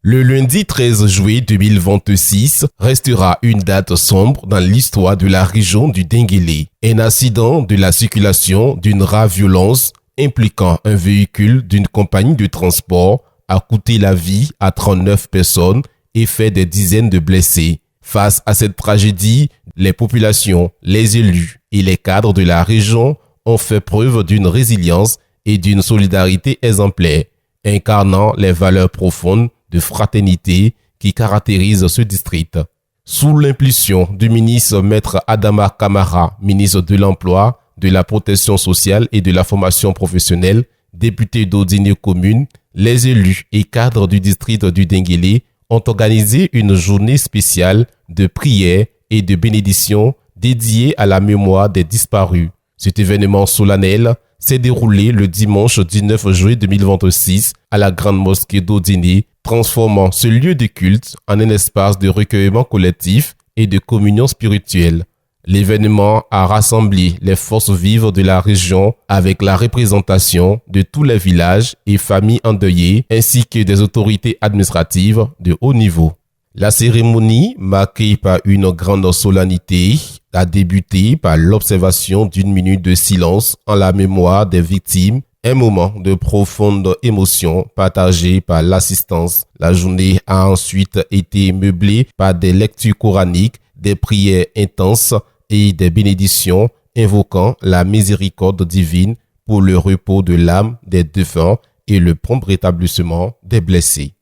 Le lundi 13 juillet 2026 restera une date sombre dans l'histoire de la région du Denguélé. Un accident de la circulation d'une rare violence impliquant un véhicule d'une compagnie de transport a coûté la vie à 39 personnes et fait des dizaines de blessés. Face à cette tragédie, les populations, les élus et les cadres de la région ont fait preuve d'une résilience et d'une solidarité exemplaire, incarnant les valeurs profondes de fraternité qui caractérisent ce district. Sous l'impulsion du ministre Maître Adama Kamara, ministre de l'Emploi, de la Protection sociale et de la formation professionnelle, député d'Odine Commune, les élus et cadres du district du Denguélé ont organisé une journée spéciale de prière et de bénédiction dédiée à la mémoire des disparus. Cet événement solennel s'est déroulé le dimanche 19 juillet 2026 à la Grande Mosquée d'Odine, transformant ce lieu de culte en un espace de recueillement collectif et de communion spirituelle. L'événement a rassemblé les forces vives de la région avec la représentation de tous les villages et familles endeuillées ainsi que des autorités administratives de haut niveau. La cérémonie, marquée par une grande solennité, a débuté par l'observation d'une minute de silence en la mémoire des victimes, un moment de profonde émotion partagé par l'assistance. La journée a ensuite été meublée par des lectures coraniques, des prières intenses et des bénédictions invoquant la miséricorde divine pour le repos de l'âme des défunts et le prompt rétablissement des blessés.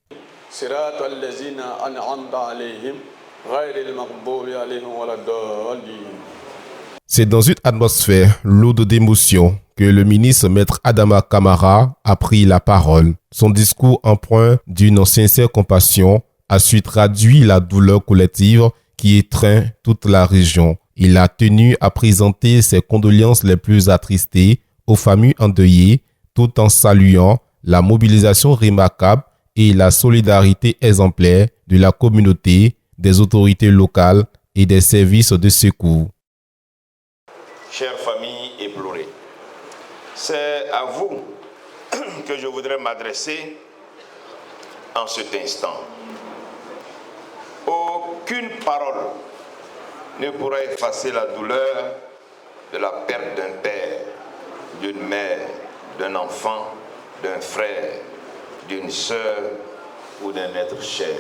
C'est dans une atmosphère lourde d'émotion que le ministre Maître Adama Kamara a pris la parole. Son discours empreint d'une sincère compassion a su traduire la douleur collective qui étreint toute la région. Il a tenu à présenter ses condoléances les plus attristées aux familles endeuillées tout en saluant la mobilisation remarquable et la solidarité exemplaire de la communauté, des autorités locales et des services de secours. Chères familles éplorées, c'est à vous que je voudrais m'adresser en cet instant. Aucune parole ne pourra effacer la douleur de la perte d'un père, d'une mère, d'un enfant, d'un frère, d'une sœur ou d'un être cher.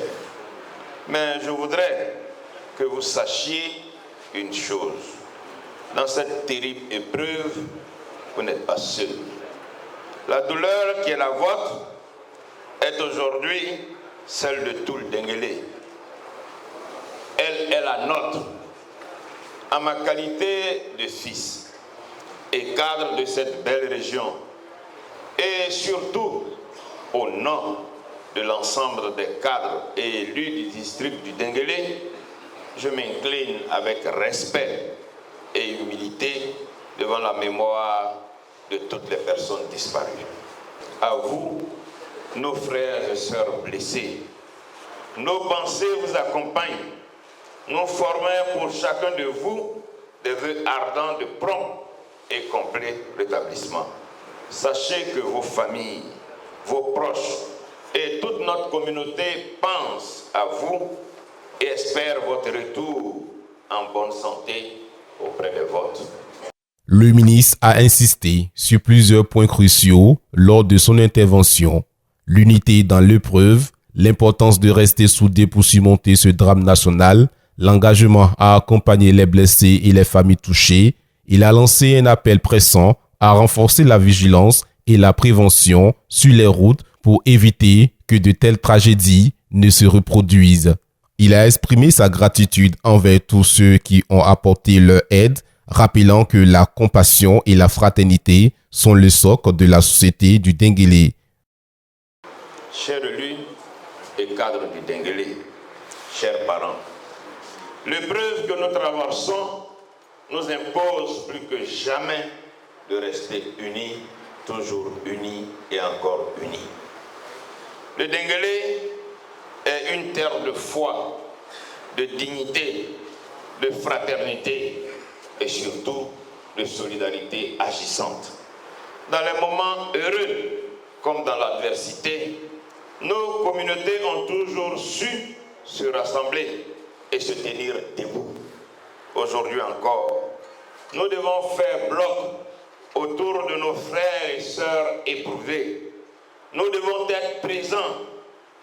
Mais je voudrais que vous sachiez une chose. Dans cette terrible épreuve, vous n'êtes pas seul. La douleur qui est la vôtre est aujourd'hui celle de tout le Denguélé. Elle est la nôtre. En ma qualité de fils et cadre de cette belle région, et surtout au nom de l'ensemble des cadres et élus du district du Denguélé, je m'incline avec respect et humilité devant la mémoire de toutes les personnes disparues. À vous, nos frères et sœurs blessés, nos pensées vous accompagnent. Nous formons pour chacun de vous des vœux ardents de prompt et complet rétablissement. Sachez que vos familles, vos proches et toute notre communauté pensent à vous et espèrent votre retour en bonne santé auprès des vôtres. Le ministre a insisté sur plusieurs points cruciaux lors de son intervention. L'unité dans l'épreuve, l'importance de rester soudés pour surmonter ce drame national, l'engagement à accompagner les blessés et les familles touchées. Il a lancé un appel pressant à renforcer la vigilance et la prévention sur les routes pour éviter que de telles tragédies ne se reproduisent. Il a exprimé sa gratitude envers tous ceux qui ont apporté leur aide, rappelant que la compassion et la fraternité sont le socle de la société du Denguélé. Chers élus et cadres du Denguélé, chers parents, l'épreuve que nous traversons nous impose plus que jamais de rester unis, toujours unis et encore unis. Le Denguélé est une terre de foi, de dignité, de fraternité et surtout de solidarité agissante. Dans les moments heureux comme dans l'adversité, nos communautés ont toujours su se rassembler et se tenir debout. Aujourd'hui encore, nous devons faire bloc autour de nos frères et sœurs éprouvés. Nous devons être présents,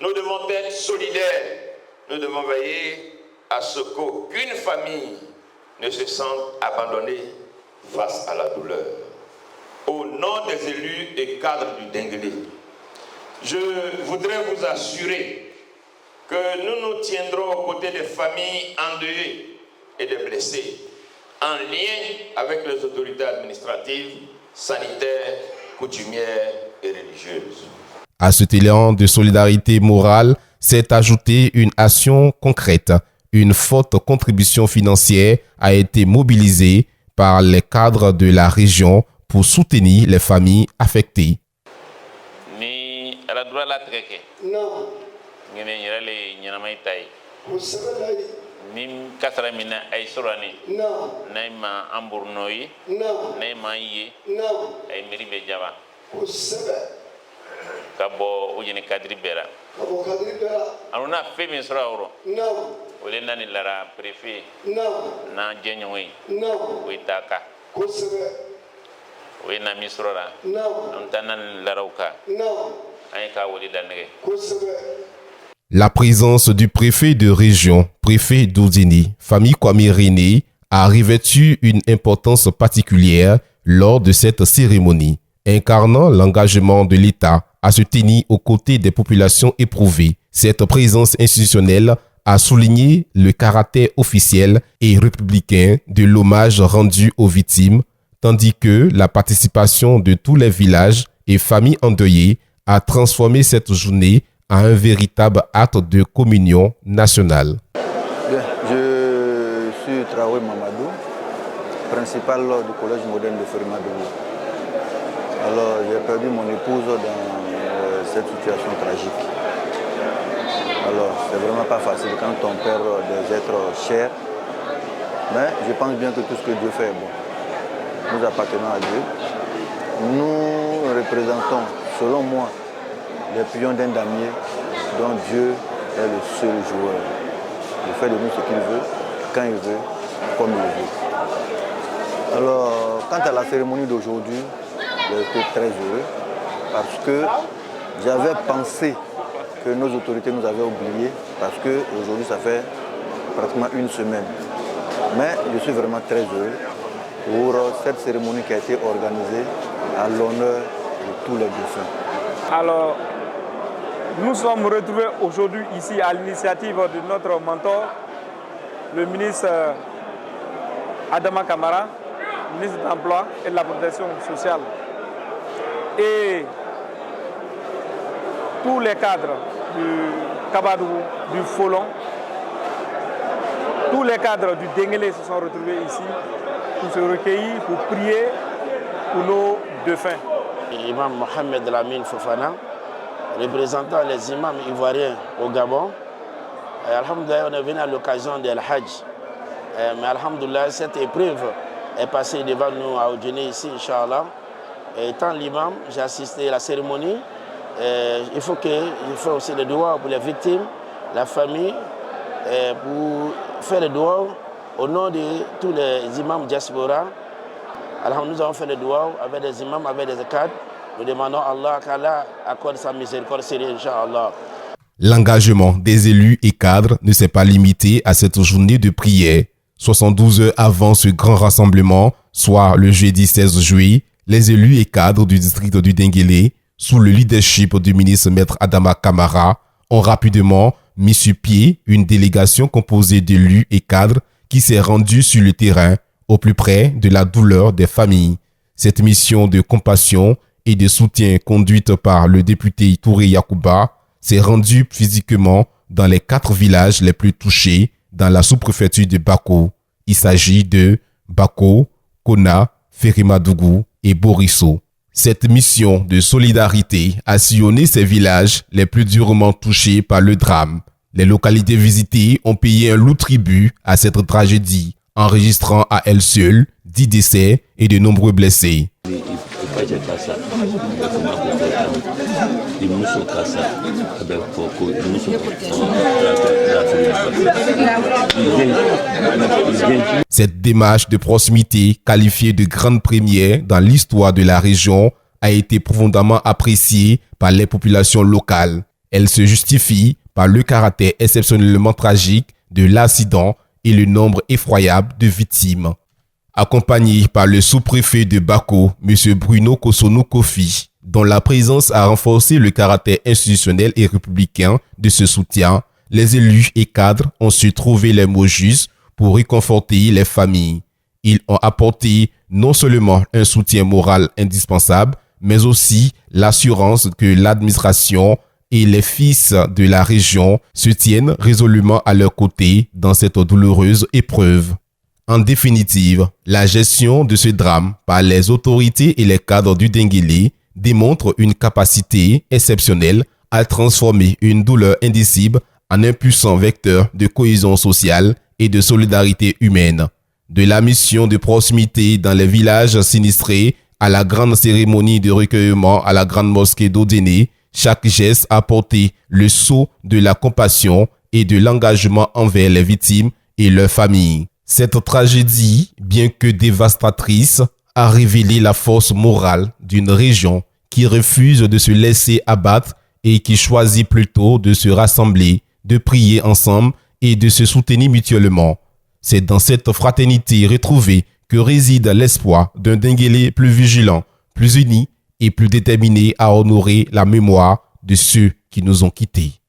nous devons être solidaires, nous devons veiller à ce qu'aucune famille ne se sente abandonnée face à la douleur. Au nom des élus et cadres du Denguélé, je voudrais vous assurer que nous nous tiendrons aux côtés des familles endeuillées et des blessés, en lien avec les autorités administratives, sanitaires, coutumières et religieuses. À cet élan de solidarité morale s'est ajoutée une action concrète. Une forte contribution financière a été mobilisée par les cadres de la région pour soutenir les familles affectées. Ni aladura la treke. Non. Ngene yirale nyanamai tai. Kusabelai. Ni kasara mina ay sorani. Non. Naima amburnoyi. Non. Naima yi. Non. Ay miribe jaba. Kusabe. Kabo ujini kadri bera. Kabo kadri bera. Aruna femi sora oro. Non. Ole nani lara préfet. Non. Na jenyoyi. Non. Uitaka. Kusabe. We na misrora. Non. Amtanan larauka. Non. Ayka woli danege. Kusabe. La présence du préfet de région, préfet d'Oudini, famille Kwame René, a revêtu une importance particulière lors de cette cérémonie, incarnant l'engagement de l'État à se tenir aux côtés des populations éprouvées. Cette présence institutionnelle a souligné le caractère officiel et républicain de l'hommage rendu aux victimes, tandis que la participation de tous les villages et familles endeuillées a transformé cette journée en un véritable acte de communion nationale. Bien, je suis Traoré Mamadou, principal du collège moderne de Ferimadougou. Alors, j'ai perdu mon épouse dans cette situation tragique. Alors, c'est vraiment pas facile quand on perd des êtres chers. Mais je pense bien que tout ce que Dieu fait est bon. Nous appartenons à Dieu. Nous représentons, selon moi, les pions d'un damier dont Dieu est le seul joueur. Il fait de nous ce qu'il veut, quand il veut, comme il veut. Alors, quant à la cérémonie d'aujourd'hui, j'étais très heureux parce que j'avais pensé que nos autorités nous avaient oubliés parce qu'aujourd'hui, ça fait pratiquement une semaine. Mais je suis vraiment très heureux pour cette cérémonie qui a été organisée à l'honneur de tous les défunts. Alors, nous sommes retrouvés aujourd'hui ici à l'initiative de notre mentor, le ministre Adama Kamara, ministre de l'Emploi et de la Protection sociale. Et tous les cadres du Kabadou, du Folon, tous les cadres du Denguélé se sont retrouvés ici pour se recueillir, pour prier pour nos défunts. Imam Mohamed Lamine Fofana, représentant les imams ivoiriens au Gabon. Alhamdoulilah, on est venu à l'occasion de l'Hajj. Mais Alhamdoulilah, cette épreuve est passée devant nous à Oudjeni ici, Inch'Allah. Étant l'imam, j'ai assisté à la cérémonie. Il faut aussi le doigt pour les victimes, la famille, pour faire le doigt au nom de tous les imams diaspora. Alors nous avons fait le doigt avec des imams, avec des cadres. Nous demandons à Allah qu'Allah accorde sa miséricorde, Inch'Allah. L'engagement des élus et cadres ne s'est pas limité à cette journée de prière. 72 heures avant ce grand rassemblement, soit le jeudi 16 juillet, les élus et cadres du district du Denguélé, sous le leadership du ministre Maître Adama Kamara, ont rapidement mis sur pied une délégation composée d'élus et cadres qui s'est rendue sur le terrain au plus près de la douleur des familles. Cette mission de compassion et de soutien conduite par le député Touré Yacouba s'est rendue physiquement dans les 4 villages les plus touchés dans la sous-préfecture de Bako. Il s'agit de Bako, Kona, Ferimadougou et Borisso. Cette mission de solidarité a sillonné ces villages les plus durement touchés par le drame. Les localités visitées ont payé un lourd tribut à cette tragédie, enregistrant à elles seules 10 décès et de nombreux blessés. Cette démarche de proximité, qualifiée de grande première dans l'histoire de la région, a été profondément appréciée par les populations locales. Elle se justifie par le caractère exceptionnellement tragique de l'accident et le nombre effroyable de victimes. Accompagné par le sous-préfet de Bako, M. Bruno Kosonou Kofi, dont la présence a renforcé le caractère institutionnel et républicain de ce soutien, les élus et cadres ont su trouver les mots justes pour réconforter les familles. Ils ont apporté non seulement un soutien moral indispensable, mais aussi l'assurance que l'administration et les fils de la région se tiennent résolument à leur côté dans cette douloureuse épreuve. En définitive, la gestion de ce drame par les autorités et les cadres du Denguélé démontre une capacité exceptionnelle à transformer une douleur indicible en un puissant vecteur de cohésion sociale et de solidarité humaine. De la mission de proximité dans les villages sinistrés à la grande cérémonie de recueillement à la grande mosquée d'Odéné, chaque geste a porté le sceau de la compassion et de l'engagement envers les victimes et leurs familles. Cette tragédie, bien que dévastatrice, a révélé la force morale d'une région qui refuse de se laisser abattre et qui choisit plutôt de se rassembler, de prier ensemble et de se soutenir mutuellement. C'est dans cette fraternité retrouvée que réside l'espoir d'un Denguélé plus vigilant, plus uni et plus déterminé à honorer la mémoire de ceux qui nous ont quittés.